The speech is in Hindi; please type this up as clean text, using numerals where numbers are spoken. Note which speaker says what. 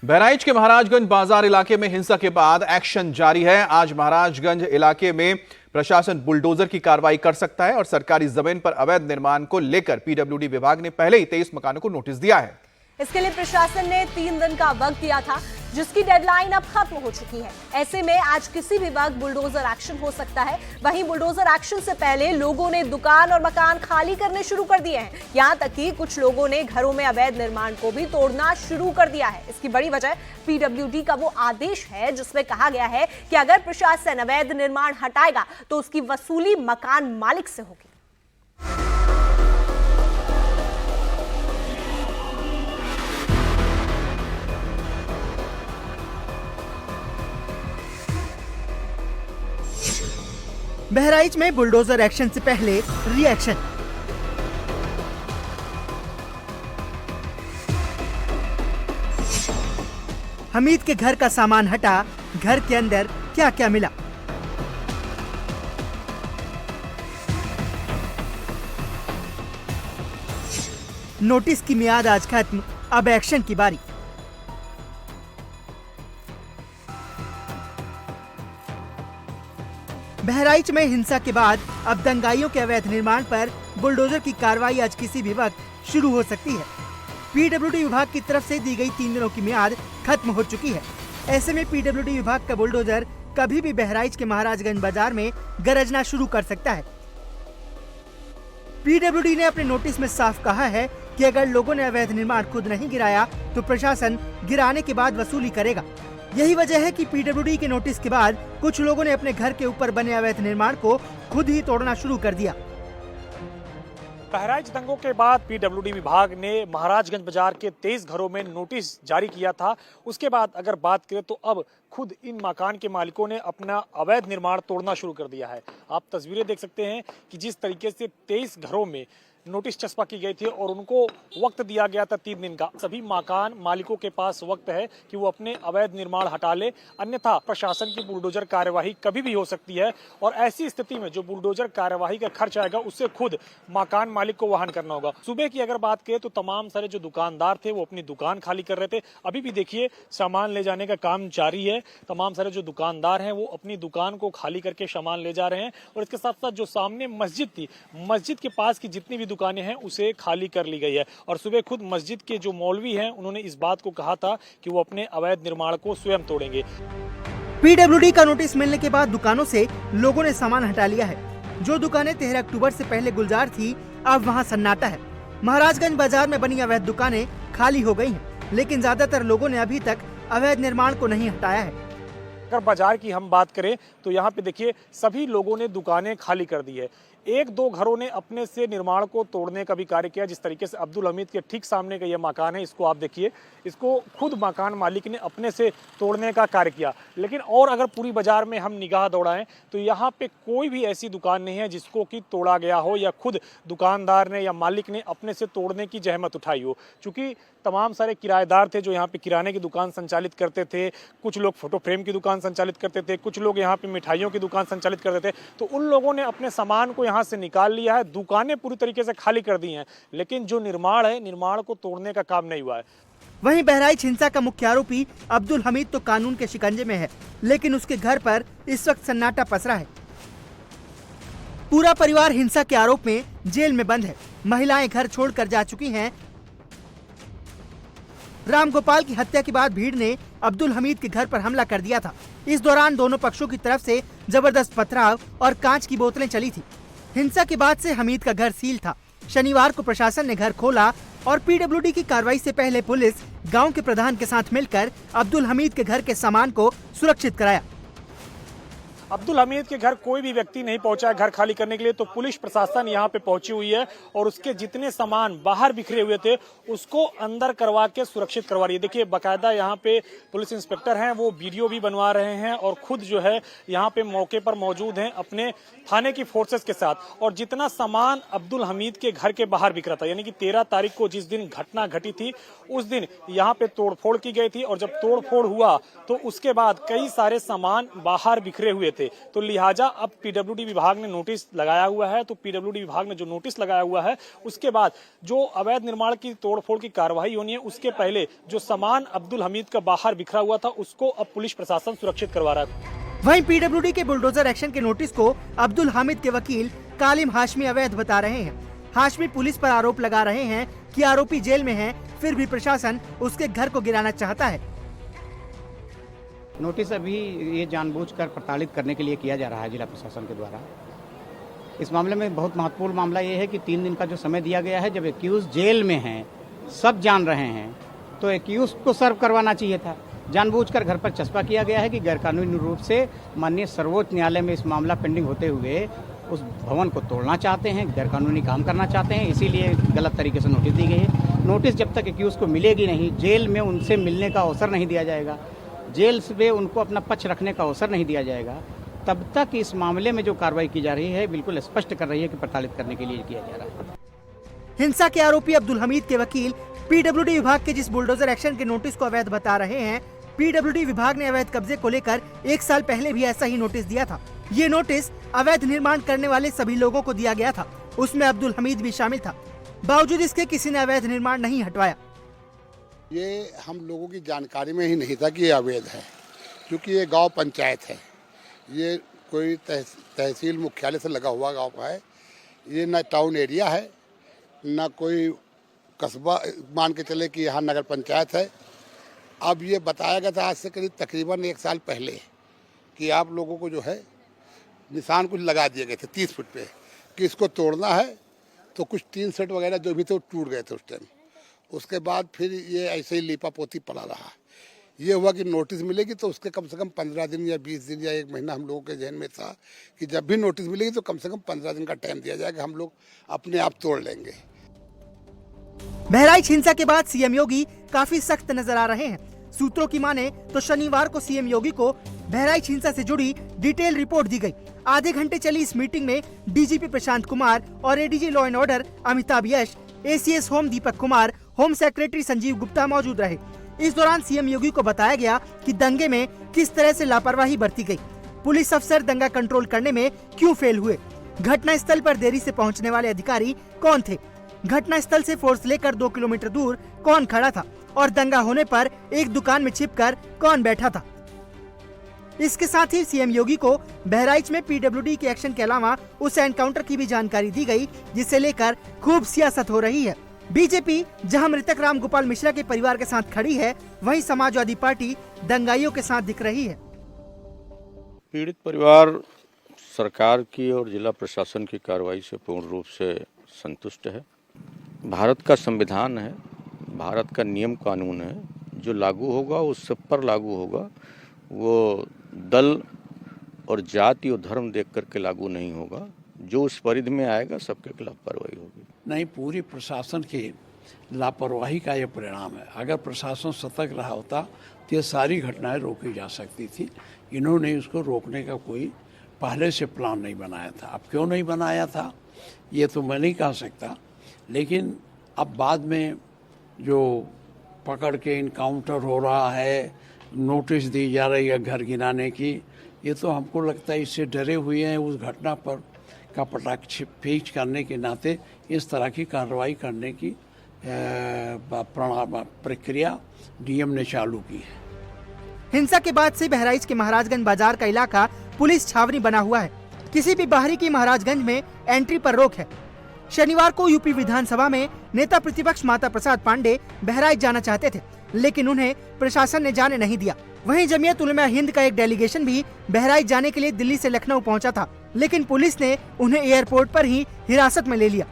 Speaker 1: बहराइच के महाराजगंज बाजार इलाके में हिंसा के बाद एक्शन जारी है। आज महाराजगंज इलाके में प्रशासन बुलडोजर की कार्रवाई कर सकता है और सरकारी जमीन पर अवैध निर्माण को लेकर पीडब्ल्यूडी विभाग ने पहले ही 23 मकानों को नोटिस दिया है।
Speaker 2: इसके लिए प्रशासन ने 3 दिन का वक्त दिया था, जिसकी डेडलाइन अब खत्म हो चुकी है। ऐसे में आज किसी भी वक्त बुलडोजर एक्शन हो सकता है। वहीं बुलडोजर एक्शन से पहले लोगों ने दुकान और मकान खाली करने शुरू कर दिए हैं। यहां तक कि कुछ लोगों ने घरों में अवैध निर्माण को भी तोड़ना शुरू कर दिया है। इसकी बड़ी वजह पीडब्ल्यूडी का वो आदेश है जिसमें कहा गया है कि अगर प्रशासन अवैध निर्माण हटाएगा तो उसकी वसूली मकान मालिक से होगी।
Speaker 3: बहराइच में बुलडोजर एक्शन से पहले रिएक्शन। हमीद के घर का सामान हटा, घर के अंदर क्या क्या मिला। नोटिस की मियाद आज खत्म, अब एक्शन की बारी। बहराइच में हिंसा के बाद अब दंगाइयों के अवैध निर्माण पर बुलडोजर की कार्रवाई आज किसी भी वक्त शुरू हो सकती है। पीडब्ल्यूडी विभाग की तरफ से दी गई 3 दिनों की मियाद खत्म हो चुकी है। ऐसे में पीडब्ल्यूडी विभाग का बुलडोजर कभी भी बहराइच के महाराजगंज बाजार में गरजना शुरू कर सकता है। पीडब्ल्यूडी ने अपने नोटिस में साफ कहा है कि अगर लोगों ने अवैध निर्माण खुद नहीं गिराया तो प्रशासन गिराने के बाद वसूली करेगा। यही वजह है कि पीडब्ल्यूडी के नोटिस के बाद कुछ लोगों ने अपने घर के ऊपर बने अवैध निर्माण को खुद ही तोड़ना शुरू कर दिया।
Speaker 4: बहराइच दंगों के बाद पीडब्ल्यूडी विभाग ने महाराजगंज बाजार के 23 घरों में नोटिस जारी किया था। उसके बाद अगर बात करें तो अब खुद इन मकान के मालिकों ने अपना अवैध निर्माण तोड़ना शुरू कर दिया है। आप तस्वीरें देख सकते हैं कि जिस तरीके से 23 घरों में नोटिस चस्पा की गई थी और उनको वक्त दिया गया था 3 दिन का। सभी मकान मालिकों के पास वक्त है कि वो अपने अवैध निर्माण हटा ले, अन्यथा प्रशासन की बुलडोजर कार्यवाही कभी भी हो सकती है। और ऐसी स्थिति में जो बुलडोजर कार्यवाही का खर्च आएगा उससे खुद मकान मालिक को वहन करना होगा। सुबह की अगर बात करें तो तमाम सारे जो दुकानदार थे वो अपनी दुकान खाली कर रहे थे। अभी भी देखिए सामान ले जाने का काम जारी है। तमाम सारे जो दुकानदार हैं वो अपनी दुकान को खाली करके सामान ले जा रहे हैं। और इसके साथ साथ जो सामने मस्जिद थी, मस्जिद के पास की जितनी भी दुकानें हैं उसे खाली कर ली गई है। और सुबह खुद मस्जिद के जो मौलवी हैं उन्होंने इस बात को कहा था कि वो अपने अवैध निर्माण को स्वयं तोड़ेंगे।
Speaker 3: पीडब्ल्यूडी का नोटिस मिलने के बाद दुकानों से लोगों ने सामान हटा लिया है। जो दुकानें 13 अक्टूबर से पहले गुलजार थी, अब वहां सन्नाटा है। महाराजगंज बाजार में बनी अवैध दुकानें खाली हो गई हैं, लेकिन ज्यादातर लोगों ने अभी तक अवैध निर्माण को नहीं हटाया है।
Speaker 4: अगर बाजार की हम बात करें तो यहाँ पे देखिए सभी लोगों ने दुकानें खाली कर दी है। 1-2 घरों ने अपने से निर्माण को तोड़ने का भी कार्य किया। जिस तरीके से अब्दुल हमीद के ठीक सामने का ये मकान है, इसको आप देखिए, इसको खुद मकान मालिक ने अपने से तोड़ने का कार्य किया। लेकिन और अगर पूरी बाजार में हम निगाह दौड़ाएं तो यहाँ पे कोई भी ऐसी दुकान नहीं है जिसको कि तोड़ा गया हो या खुद दुकानदार ने या मालिक ने अपने से तोड़ने की जहमत उठाई हो। चूंकि तमाम सारे किराएदार थे जो यहाँ पे किराने की दुकान संचालित करते थे, कुछ लोग फोटो फ्रेम की दुकान संचालित करते थे, कुछ लोग यहाँ पे मिठाइयों की दुकान संचालित करते थे, तो उन लोगों ने अपने सामान को यहाँ से निकाल लिया है। दुकानें पूरी तरीके से खाली कर दी हैं, लेकिन जो निर्माण है, निर्माण को तोड़ने का काम नहीं हुआ है।
Speaker 3: वहीं बहराइच हिंसा का मुख्य आरोपी अब्दुल हमीद तो कानून के शिकंजे में है, लेकिन उसके घर पर इस वक्त सन्नाटा पसरा है। पूरा परिवार हिंसा के आरोप में जेल में बंद है। महिलाएं घर छोड़कर जा चुकी हैं। रामगोपाल की हत्या के बाद भीड़ ने अब्दुल हमीद के घर पर हमला कर दिया था। इस दौरान दोनों पक्षों की तरफ से जबरदस्त पथराव और कांच की बोतलें चली थी। हिंसा के बाद से हमीद का घर सील था। शनिवार को प्रशासन ने घर खोला और पीडब्ल्यूडी की कार्रवाई से पहले पुलिस गांव के प्रधान के साथ मिलकर अब्दुल हमीद के घर के सामान को सुरक्षित कराया।
Speaker 4: अब्दुल हमीद के घर कोई भी व्यक्ति नहीं पहुंचा है घर खाली करने के लिए, तो पुलिस प्रशासन यहाँ पे पहुंची हुई है और उसके जितने सामान बाहर बिखरे हुए थे उसको अंदर करवा के सुरक्षित करवा रही है। देखिए बाकायदा यहाँ पे पुलिस इंस्पेक्टर हैं, वो वीडियो भी बनवा रहे हैं और खुद जो है यहाँ पे मौके पर मौजूद हैं अपने थाने की फोर्सेस के साथ। और जितना सामान अब्दुल हमीद के घर के बाहर बिखरा था, यानी कि 13 तारीख को जिस दिन घटना घटी थी उस दिन यहाँ पे तोड़फोड़ की गई थी। और जब तोड़फोड़ हुआ तो उसके बाद कई सारे सामान बाहर बिखरे हुए थे। तो लिहाजा अब पीडब्ल्यूडी विभाग ने नोटिस लगाया हुआ है। तो पीडब्ल्यूडी विभाग ने जो नोटिस लगाया हुआ है उसके बाद जो अवैध निर्माण की तोड़फोड़ की कार्रवाई होनी है, उसके पहले जो सामान अब्दुल हमीद का बाहर बिखरा हुआ था उसको अब पुलिस प्रशासन सुरक्षित करवा रहा है।
Speaker 3: वहीं पीडब्ल्यूडी के बुलडोजर एक्शन के नोटिस को अब्दुल हामिद के वकील कालिम हाशमी अवैध बता रहे हैं। हाशमी पुलिस पर आरोप लगा रहे हैं कि आरोपी जेल में है, फिर भी प्रशासन उसके घर को गिराना चाहता है।
Speaker 5: नोटिस अभी ये जानबूझकर प्रताड़ित करने के लिए किया जा रहा है जिला प्रशासन के द्वारा। इस मामले में बहुत महत्वपूर्ण मामला ये है कि 3 दिन का जो समय दिया गया है, जब एक्यूज जेल में हैं, सब जान रहे हैं, तो एक्यूज को सर्व करवाना चाहिए था। जानबूझकर घर पर चस्पा किया गया है कि गैरकानूनी रूप से माननीय सर्वोच्च न्यायालय में इस मामला पेंडिंग होते हुए उस भवन को तोड़ना चाहते हैं, गैरकानूनी काम करना चाहते हैं, इसीलिए गलत तरीके से नोटिस दी गई है। नोटिस जब तक एक्यूज को मिलेगी नहीं, जेल में उनसे मिलने का अवसर नहीं दिया जाएगा, जेल में उनको अपना पक्ष रखने का अवसर नहीं दिया जाएगा, तब तक इस मामले में जो कार्रवाई की जा रही है बिल्कुल स्पष्ट कर रही है कि प्रताड़ित करने के लिए किया जा रहा है।
Speaker 3: हिंसा के आरोपी अब्दुल हमीद के वकील पीडब्ल्यूडी विभाग के जिस बुलडोजर एक्शन के नोटिस को अवैध बता रहे हैं, पीडब्ल्यूडी विभाग ने अवैध कब्जे को लेकर 1 साल पहले भी ऐसा ही नोटिस दिया था। ये नोटिस अवैध निर्माण करने वाले सभी लोगों को दिया गया था, उसमें अब्दुल हमीद भी शामिल था। बावजूद इसके किसी ने अवैध निर्माण नहीं हटवाया।
Speaker 6: ये हम लोगों की जानकारी में ही नहीं था कि ये अवैध है, क्योंकि ये गांव पंचायत है, ये कोई तहसील मुख्यालय से लगा हुआ गांव का है, ये न टाउन एरिया है न कोई कस्बा, मान के चले कि यहाँ नगर पंचायत है। अब ये बताया गया था आज से करीब तकरीबन 1 साल पहले कि आप लोगों को जो है निशान कुछ लगा दिए गए थे 30 फुट पे कि इसको तोड़ना है, तो कुछ टीन सेट वगैरह जो भी थे वो टूट गए थे उस टाइम। उसके बाद फिर ये ऐसे ही लीपा पोती पड़ा रहा। ये हुआ कि नोटिस मिलेगी तो उसके कम से कम 15 दिन या 20 दिन या 1 महीना हम लोगों के जहन में था कि जब भी नोटिस मिलेगी तो कम से कम 15 दिन का टाइम दिया जाएगा, हम लोग अपने आप तोड़ लेंगे।
Speaker 3: बहराइच हिंसा के बाद सीएम योगी काफी सख्त नजर आ रहे हैं। सूत्रों की माने तो शनिवार को सीएम योगी को बहराइच हिंसा से जुड़ी डिटेल रिपोर्ट दी गई। आधे घंटे चली इस मीटिंग में डीजीपी प्रशांत कुमार और ADG law and order Amitabh Yash, ACS home Deepak Kumar, home secretary Sanjeev Gupta मौजूद रहे। इस दौरान सीएम योगी को बताया गया कि दंगे में किस तरह से लापरवाही बरती गई, पुलिस अफसर दंगा कंट्रोल करने में क्यों फेल हुए, घटना स्थल पर देरी से पहुंचने वाले अधिकारी कौन थे, घटना स्थल से फोर्स लेकर 2 किलोमीटर दूर कौन खड़ा था और दंगा होने पर एक दुकान में छिपकर कौन बैठा था। इसके साथ ही सीएम योगी को बहराइच में पीडब्ल्यूडी के एक्शन के अलावा उस एनकाउंटर की भी जानकारी दी गई, जिसे लेकर खूब सियासत हो रही है। बीजेपी जहां मृतक राम गोपाल मिश्रा के परिवार के साथ खड़ी है, वहीं समाजवादी पार्टी दंगाइयों के साथ दिख रही है।
Speaker 7: पीड़ित परिवार सरकार की और जिला प्रशासन की कार्रवाई से पूर्ण रूप से संतुष्ट है। भारत का संविधान है, भारत का नियम कानून है, जो लागू होगा उस सब पर लागू होगा। वो दल और जाति और धर्म देख करके लागू नहीं होगा। जो उस परिधि में आएगा सबके खिलाफ कार्रवाई होगी।
Speaker 8: नहीं, पूरी प्रशासन की लापरवाही का ये परिणाम है। अगर प्रशासन सतर्क रहा होता तो ये सारी घटनाएं रोकी जा सकती थी। इन्होंने उसको रोकने का कोई पहले से प्लान नहीं बनाया था। अब क्यों नहीं बनाया था ये तो मैं नहीं कह सकता, लेकिन अब बाद में जो पकड़ के इनकाउंटर हो रहा है, नोटिस दी जा रही है घर गिराने की, ये तो हमको लगता है इससे डरे हुए हैं उस घटना पर का पटाक्ष पेश करने के नाते इस तरह की कार्रवाई करने की प्रक्रिया डीएम ने चालू की है।
Speaker 3: हिंसा के बाद से बहराइच के महाराजगंज बाजार का इलाका पुलिस छावनी बना हुआ है। किसी भी बाहरी की महाराजगंज में एंट्री पर रोक है। शनिवार को यूपी विधानसभा में नेता प्रतिपक्ष माता प्रसाद पांडे बहराइच जाना चाहते थे, लेकिन उन्हें प्रशासन ने जाने नहीं दिया। वहीं जमीयत उलमा हिंद का एक डेलीगेशन भी बहराइच जाने के लिए दिल्ली से लखनऊ पहुंचा था, लेकिन पुलिस ने उन्हें एयरपोर्ट पर ही हिरासत में ले लिया।